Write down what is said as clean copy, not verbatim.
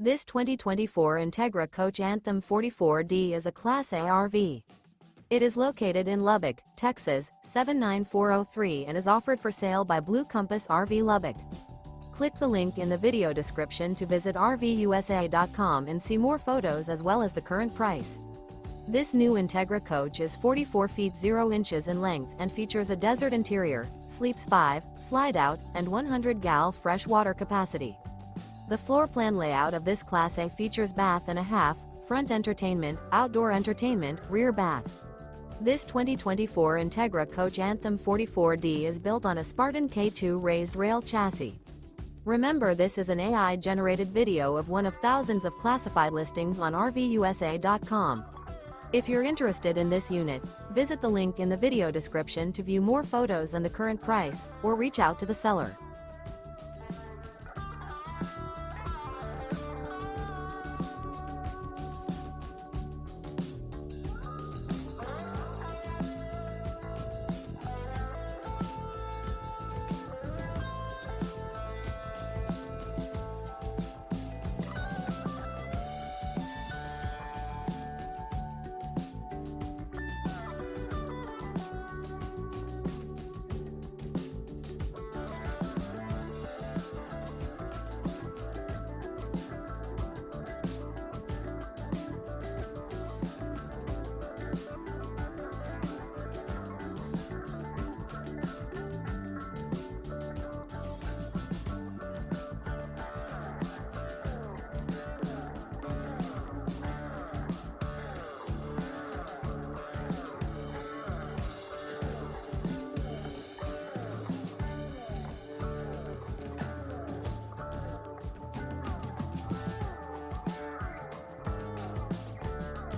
This 2024 Entegra Coach Anthem 44D is a Class A RV. It is located in Lubbock, Texas, 79403 and is offered for sale by Blue Compass RV Lubbock. Click the link in the video description to visit RVUSA.com and see more photos as well as the current price. This new Entegra Coach is 44 feet 0 inches in length and features a desert interior, sleeps 5, slide-out, and 100 gal fresh water capacity. The floor plan layout of this Class A features bath and a half, front entertainment, outdoor entertainment, rear bath. This 2024 Entegra Coach Anthem 44D is built on a Spartan K2 Raised Rail chassis. Remember, this is an AI-generated video of one of thousands of classified listings on RVUSA.com. If you're interested in this unit, visit the link in the video description to view more photos and the current price, or reach out to the seller.